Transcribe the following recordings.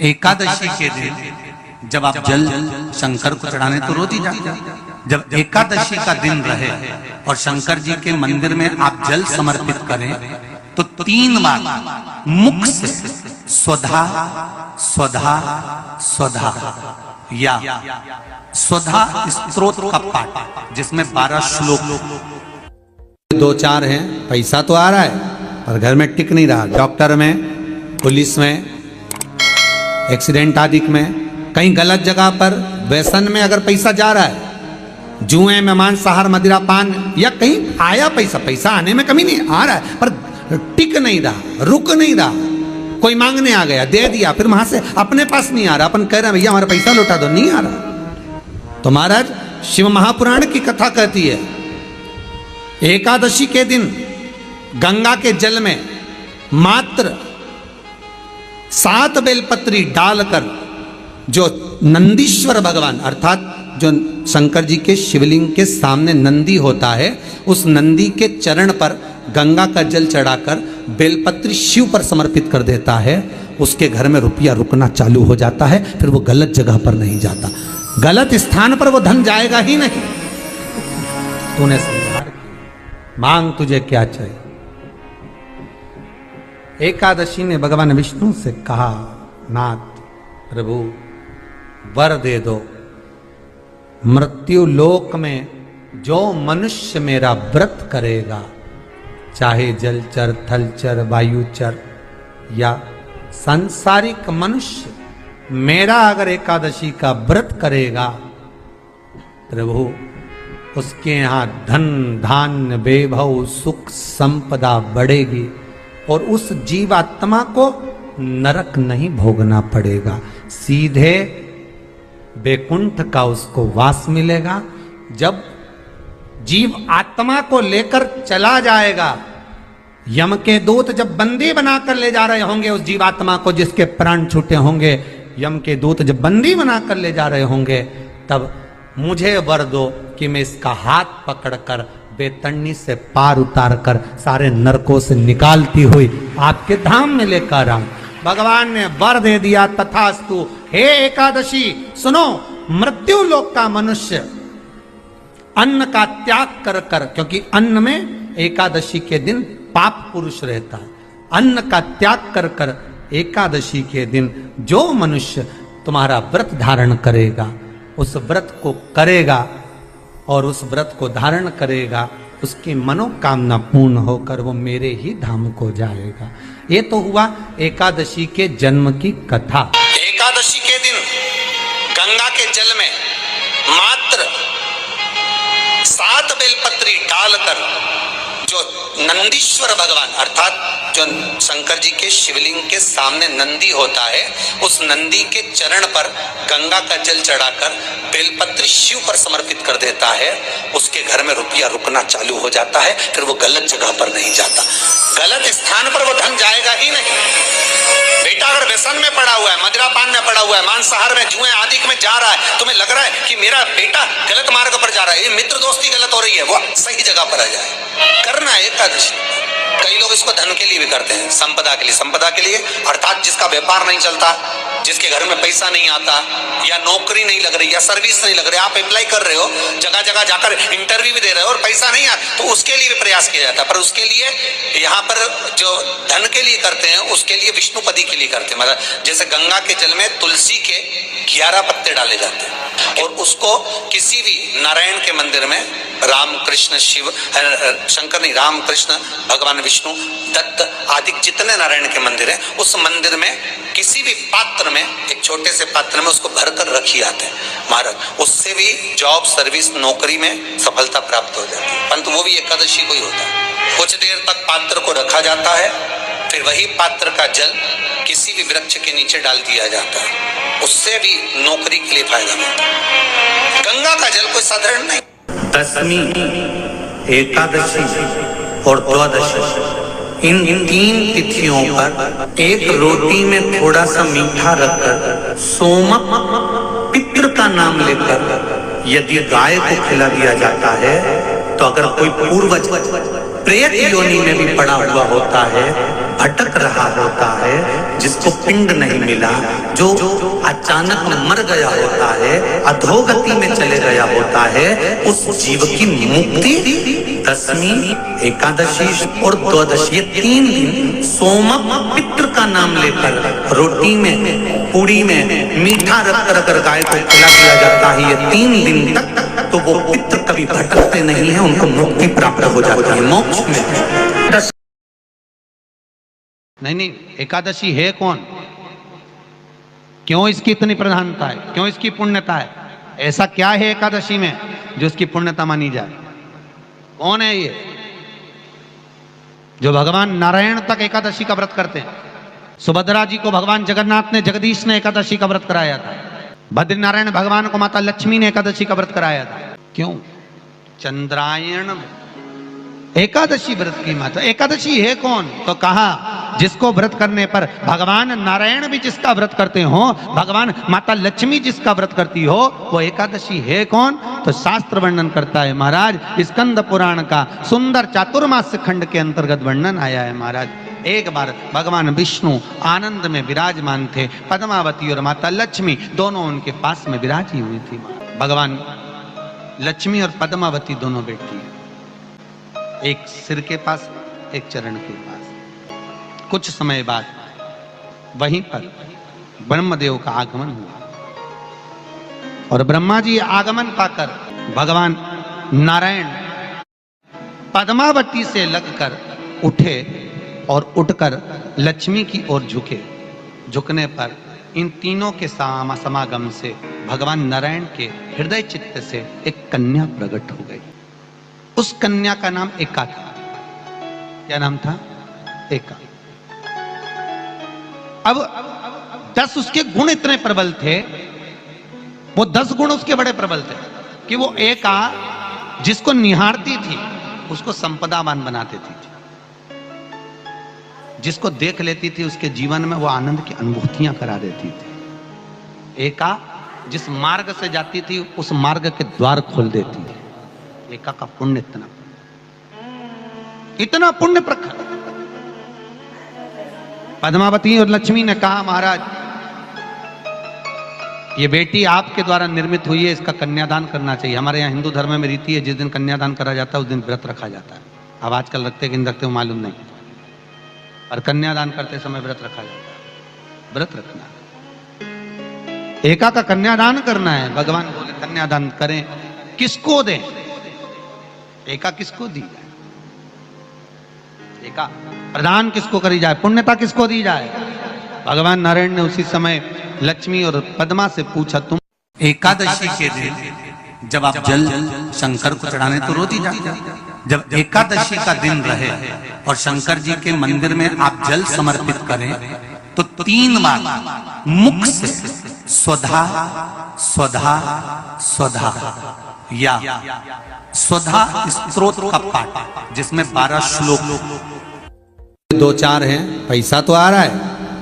एकादशी के दिन जब आप जल शंकर को चढ़ाने तो रोज ही जाते हैं। जब एकादशी का दिन रहे और शंकर जी के मंदिर में आप जल समर्पित करें तो 3 बार मुख से स्वधा स्वधा स्वधा या स्वधा स्तोत्र का पाठ, जिसमें 12 श्लोक 2-4 हैं। पैसा तो आ रहा है पर घर में टिक नहीं रहा। डॉक्टर में, पुलिस में, एक्सीडेंट आदि में, कहीं गलत जगह पर, व्यसन में अगर पैसा जा रहा है, जुए में, मांसाहार, मदिरा पान, या कहीं आया पैसा, पैसा आने में कमी नहीं, आ रहा है पर टिक नहीं रहा, रुक नहीं रहा। कोई मांगने आ गया, दे दिया, फिर वहां से अपने पास नहीं आ रहा, अपन कह रहे हैं भैया हमारा पैसा लौटा दो, नहीं आ रहा। तो महाराज शिव महापुराण की कथा कहती है एकादशी के दिन गंगा के जल में मात्र 7 बेलपत्री डालकर जो नंदीश्वर भगवान अर्थात जो शंकर जी के शिवलिंग के सामने नंदी होता है, उस नंदी के चरण पर गंगा का जल चढ़ाकर बेलपत्री शिव पर समर्पित कर देता है, उसके घर में रुपया रुकना चालू हो जाता है। फिर वो गलत जगह पर नहीं जाता, गलत स्थान पर वो धन जाएगा ही नहीं। तूने समझा, मांग तुझे क्या चाहिए। एकादशी ने भगवान विष्णु से कहा, नाथ प्रभु वर दे दो, मृत्यु लोक में जो मनुष्य मेरा व्रत करेगा, चाहे जलचर, थलचर, वायुचर या सांसारिक मनुष्य, मेरा अगर एकादशी का व्रत करेगा, प्रभु उसके यहाँ धन धान्य वैभव सुख संपदा बढ़ेगी और उस जीवात्मा को नरक नहीं भोगना पड़ेगा, सीधे वैकुंठ का उसको वास मिलेगा। जब जीव आत्मा को लेकर चला जाएगा, यम के दूत जब बंदी बनाकर ले जा रहे होंगे उस जीवात्मा को, जिसके प्राण छूटे होंगे, यम के दूत जब बंदी बनाकर ले जा रहे होंगे, तब मुझे वर दो कि मैं इसका हाथ पकड़कर बेतन्नी से पार उतार कर सारे नरकों से निकालती हुई आपके धाम में लेकर आऊं। भगवान ने वर दे दिया, तथास्तु। हे एकादशी सुनो, मृत्यु लोक का मनुष्य अन्न का त्याग कर कर, क्योंकि अन्न में एकादशी के दिन पाप पुरुष रहता है, अन्न का त्याग कर कर एकादशी के दिन जो मनुष्य तुम्हारा व्रत धारण करेगा, उस व्रत को करेगा और उस व्रत को धारण करेगा, उसकी मनोकामना पूर्ण होकर वो मेरे ही धाम को जाएगा। ये तो हुआ एकादशी के जन्म की कथा। एकादशी के दिन गंगा के जल में मात्र 7 बेलपत्री डालकर जो नंदीश्वर भगवान अर्थात जो शंकर जी के शिवलिंग के सामने नंदी होता है, उस नंदी के चरण पर गंगा का जल चढ़ाकर बेलपत्री शिव पर समर्पित कर देता है, उसके घर में रुपया रुकना चालू हो जाता है। फिर वो गलत जगह पर नहीं जाता, गलत स्थान पर वो धन जाएगा ही नहीं। बेटा अगर व्यसन में पड़ा हुआ है, मदिरा पान में पड़ा हुआ है, मांसाहार में, जुए आदि में जा रहा है, तुम्हें लग रहा है कि मेरा बेटा गलत मार्ग पर जा रहा है, ये मित्र दोस्ती गलत हो रही है, वो सही जगह पर आ जाए। करना है एकादशी। कई लोग इसको धन के लिए भी करते हैं, संपदा के लिए। संपदा के लिए अर्थात जिसका व्यापार नहीं चलता, जिसके घर में पैसा नहीं आता, या नौकरी नहीं लग रही, या सर्विस नहीं लग रही, आप अप्लाई कर रहे हो, जगह जगह जाकर इंटरव्यू भी दे रहे हो और पैसा नहीं आता, तो उसके लिए भी प्रयास किया जाता है। पर उसके लिए यहाँ पर जो धन के लिए करते हैं, उसके लिए विष्णुपदी के लिए करते हैं। मतलब जैसे गंगा के जल में तुलसी के 11 पत्ते डाले जाते हैं और उसको किसी भी नारायण के मंदिर में, राम कृष्ण शिव शंकर नहीं, राम कृष्ण भगवान विष्णु दत्त आदि जितने नारायण के मंदिर हैं, उस मंदिर में किसी भी पात्र में, एक छोटे से पात्र में उसको भरकर रखी जाते हैं महाराज। उससे भी जॉब, सर्विस, नौकरी में सफलता प्राप्त हो जाती है। परंतु वो भी एकादशी को ही होता है। कुछ देर तक पात्र को रखा जाता है, फिर वही पात्र का जल किसी भी वृक्ष के नीचे डाल दिया जाता है, उससे भी नौकरी के लिए फायदा मिलता है। गंगा का जल कोई साधारण नहीं। दशमी, एकादशी और द्वादशी, इन 3 तिथियों पर एक रोटी में थोड़ा सा मीठा रखकर सोमक पितृ का नाम लेकर यदि गाय को खिला दिया जाता है, तो अगर कोई पूर्वज प्रेत योनि में भी पड़ा हुआ होता है, भटक रहा होता है, जिसको पिंड नहीं मिला, जो अचानक मर गया होता है, अधोगति में चले गया होता है, उस जीव की मुक्ति दशमी, एकादशी और द्वादशी, ये 3 दिन सोमक पितृ का नाम लेकर रोटी में, पूड़ी में मीठा रखकर गाय को खिला दिया जाता है। ये 3 दिन तक तो वो पितृ कभी भटकते नहीं है, उनको मुक्ति प्राप्त हो जाती है, मोक्ष में। नहीं, एकादशी है कौन? क्यों इसकी इतनी प्रधानता है? क्यों इसकी पुण्यता है? ऐसा क्या है एकादशी में जो इसकी पुण्यता मानी जाए? कौन है ये जो भगवान नारायण तक एकादशी का व्रत करते हैं? सुभद्रा जी को भगवान जगन्नाथ ने, जगदीश ने एकादशी का व्रत कराया था। बद्रीनारायण भगवान को माता लक्ष्मी ने एकादशी का व्रत कराया था। क्यों? चंद्रायण एकादशी व्रत की माता। एकादशी है कौन? तो कहा जिसको व्रत करने पर भगवान नारायण भी जिसका व्रत करते हो, भगवान माता लक्ष्मी जिसका व्रत करती हो, वो एकादशी है कौन? तो शास्त्र वर्णन करता है महाराज, स्कंद पुराण का सुंदर चातुर्मास्य खंड के अंतर्गत वर्णन आया है महाराज। एक बार भगवान विष्णु आनंद में विराजमान थे, पद्मावती और माता लक्ष्मी दोनों उनके पास में विराजी हुई थी। भगवान लक्ष्मी और पद्मावती दोनों बैठी हैं, एक सिर के पास, एक चरण के पास। कुछ समय बाद वहीं पर ब्रह्मदेव का आगमन हुआ और ब्रह्मा जी आगमन पाकर भगवान नारायण पद्मावती से लगकर उठे और उठकर लक्ष्मी की ओर झुके। झुकने पर इन तीनों के समागम से भगवान नारायण के हृदय चित्त से एक कन्या प्रकट हो गई। उस कन्या का नाम एका था। क्या नाम था? एका। अब 10 उसके गुण इतने प्रबल थे, वो 10 गुण उसके बड़े प्रबल थे कि वो एका जिसको निहारती थी उसको संपदावान बना देती थी। जिसको देख लेती थी उसके जीवन में वो आनंद की अनुभूतियां करा देती थी। एका जिस मार्ग से जाती थी उस मार्ग के द्वार खोल देती थी। एका का पुण्य इतना पुण्य प्रखर। पद्मावती और लक्ष्मी ने कहा महाराज ये बेटी आपके द्वारा निर्मित हुई है, इसका कन्यादान करना चाहिए। हमारे यहाँ हिंदू धर्म में रीति है, जिस दिन कन्यादान करा जाता है उस दिन व्रत रखा जाता है। अब आजकल रखते कि नहीं रखते मालूम नहीं, और कन्यादान करते समय व्रत रखा जाता है। व्रत रखना, एका का कन्यादान करना है। भगवान बोले कन्यादान करें, किसको दें? एका किसको दी जाए? एका प्रदान किसको करी जाए? पुण्यता किसको दी जाए? भगवान नारायण ने उसी समय लक्ष्मी और पद्मा से पूछा, तुम एकादशी के दिन जब आप जल शंकर को चढ़ाने तो रोज ही जाते हैं। जब एकादशी का दिन रहे और शंकर जी के मंदिर में आप जल समर्पित करें तो 3 बार मुख से स्वधा स्वधा स्वधा या स्वधा स्तोत्र का पाठ, जिसमें 12 श्लोक। 2-4 हैं, पैसा तो आ रहा है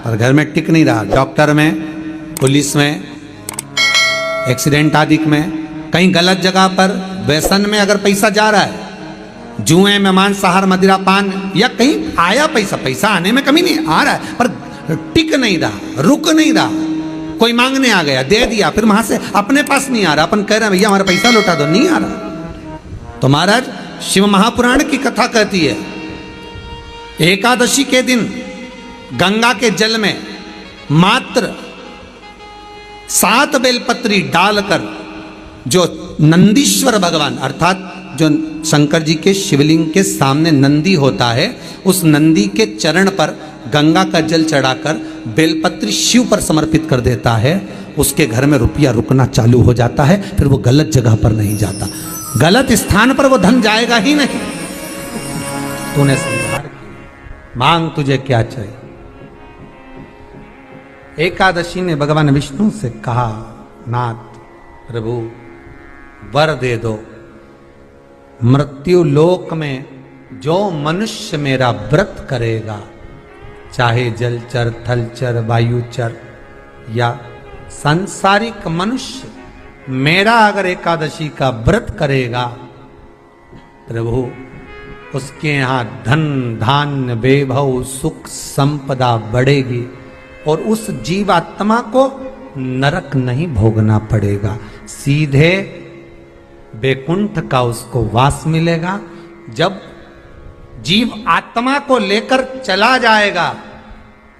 पर घर में टिक नहीं रहा। डॉक्टर में, पुलिस में, एक्सीडेंट आदि में, कहीं गलत जगह पर व्यसन में अगर पैसा जा रहा है, जुए में, मांसाहार, मदिरा पान, या कहीं आया पैसा, पैसा आने में कमी नहीं, आ रहा है पर टिक नहीं रहा, रुक नहीं रहा। कोई मांगने आ गया, दे दिया, फिर वहां से अपने पास नहीं आ रहा, अपन कह रहे हैं भैया हमारा पैसा लौटा दो, नहीं आ रहा। तो महाराज शिव महापुराण की कथा कहती है एकादशी के दिन गंगा के जल में मात्र 7 बेलपत्री डालकर जो नंदीश्वर भगवान अर्थात जो शंकर जी के शिवलिंग के सामने नंदी होता है, उस नंदी के चरण पर गंगा का जल चढ़ाकर बेलपत्री शिव पर समर्पित कर देता है, उसके घर में रुपया रुकना चालू हो जाता है। फिर वो गलत जगह पर नहीं जाता, गलत स्थान पर वो धन जाएगा ही नहीं। तूने समझा, मांग तुझे क्या चाहिए। एकादशी ने भगवान विष्णु से कहा, नाथ प्रभु वर दे दो, मृत्यु लोक में जो मनुष्य मेरा व्रत करेगा, चाहे जलचर, थलचर, वायुचर या सांसारिक मनुष्य, मेरा अगर एकादशी का व्रत करेगा, प्रभु उसके यहाँ धन धान्य वैभव सुख संपदा बढ़ेगी और उस जीवात्मा को नरक नहीं भोगना पड़ेगा, सीधे वैकुंठ का उसको वास मिलेगा। जब जीव आत्मा को लेकर चला जाएगा,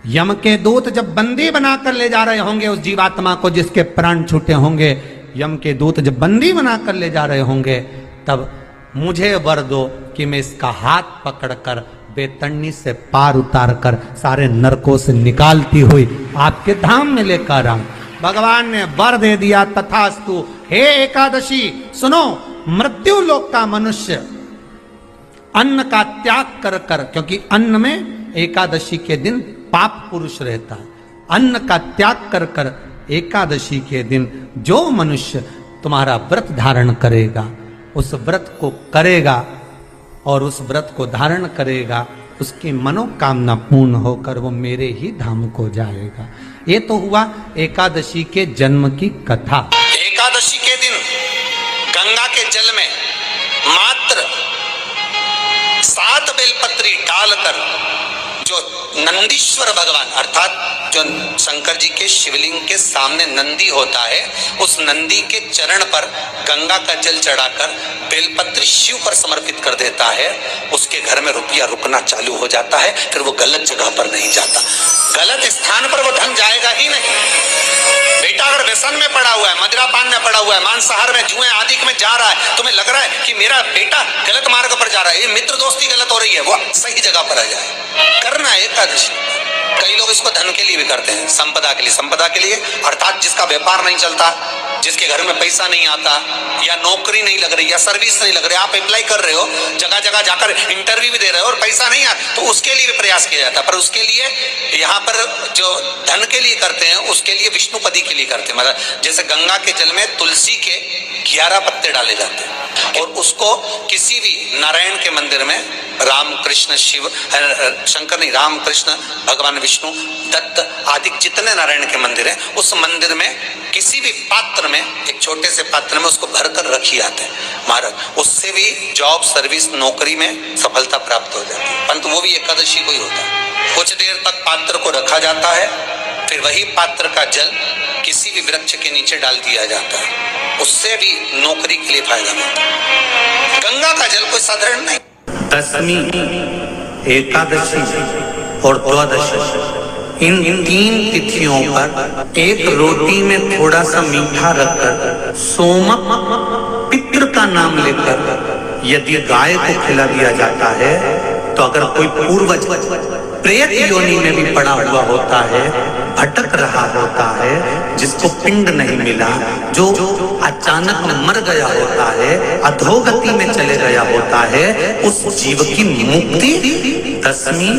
यम के दूत जब बंदी बनाकर ले जा रहे होंगे उस जीवात्मा को, जिसके प्राण छूटे होंगे, यम के दूत जब बंदी बनाकर ले जा रहे होंगे, तब मुझे वर दो कि मैं इसका हाथ पकड़कर बेतरनी से पार उतार कर सारे नरकों से निकालती हुई आपके धाम में लेकर आऊं। भगवान ने वर दे दिया, तथास्तु। हे एकादशी सुनो, मृत्यु लोक का मनुष्य अन्न का त्याग कर कर, क्योंकि अन्न में एकादशी के दिन पाप पुरुष रहता है, अन्न का त्याग कर कर एकादशी के दिन जो मनुष्य तुम्हारा व्रत धारण करेगा, उस व्रत को करेगा और उस व्रत को धारण करेगा, उसकी मनोकामना पूर्ण होकर वो मेरे ही धाम को जाएगा। ये तो हुआ एकादशी के जन्म की कथा। एकादशी के दिन गंगा के जल में मात्र 7 बेलपत्री डालकर जो नंदीश्वर भगवान अर्थात जो शंकर जी के शिवलिंग के सामने नंदी होता है, उस नंदी के चरण पर गंगा का जल चढ़ाकर बेलपत्री शिव पर समर्पित कर देता है, उसके घर में रुपया रुकना चालू हो जाता है। फिर वो गलत जगह पर नहीं जाता, गलत स्थान पर वो धन जाएगा ही नहीं। बेटा अगर व्यसन में पड़ा हुआ है, मदिरा पान में पड़ा हुआ है, मांसाहार में, जुए आदि में जा रहा है, तुम्हें लग रहा है कि मेरा बेटा गलत मार्ग पर जा रहा है, ये मित्र दोस्ती गलत हो रही है, वो सही जगह पर आ जाए। करना है एकादशी। कई लोग इसको धन के लिए भी करते हैं, संपदा के लिए। संपदा के लिए अर्थात जिसका व्यापार नहीं चलता, जिसके घर में पैसा नहीं आता, या नौकरी नहीं लग रही, या सर्विस नहीं लग रही, आप अप्लाई कर रहे हो, जगह जगह जाकर इंटरव्यू भी दे रहे हो और पैसा नहीं आता, तो उसके लिए भी प्रयास किया जाता है। पर उसके लिए यहाँ पर जो धन के लिए करते हैं, उसके लिए विष्णुपदी के लिए करते हैं। मतलब जैसे गंगा के जल में तुलसी के 11 पत्ते डाले जाते हैं और उसको किसी भी नारायण के मंदिर में, राम कृष्ण शिव शंकर नहीं, राम कृष्ण भगवान विष्णु दत्त आदि जितने नारायण के मंदिर हैं, उस मंदिर में किसी भी पात्र में, एक छोटे से पात्र में उसको भरकर रखी जाते हैं महाराज। उससे भी जॉब सर्विस नौकरी में सफलता प्राप्त हो जाती है। परंतु वो भी एकादशी को ही होता है। कुछ देर तक पात्र को रखा जाता है, फिर वही पात्र का जल किसी भी वृक्ष के नीचे डाल दिया जाता है, उससे भी नौकरी के लिए फायदा मिलता है। गंगा का जल कोई साधारण नहीं। दशमी, एकादशी और द्वादशी, इन 3 तिथियों पर एक रोटी में थोड़ा सा मीठा रखकर सोमक पितृ का नाम लेकर यदि गाय को खिला दिया जाता है, तो अगर कोई पूर्वज प्रेत योनि में भी पड़ा हुआ होता है, भटक रहा होता है, जिसको पिंड नहीं मिला, जो अचानक मर गया होता है, अधोगति में चले गया होता है, उस जीव की मुक्ति दशमी,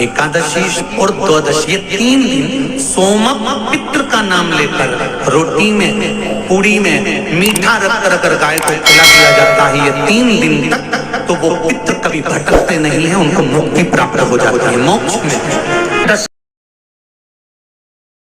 एकादशी और द्वादशी, ये 3 दिन सोमक पितृ का नाम लेकर रोटी में, पूड़ी में मीठा रखकर अगर गाय को खिला दिया जाता है, ये 3 दिन तक, तो वो पितृ कभी भटकते नहीं है, उनको मुक्ति प्राप्त हो जाती है, मोक्ष में।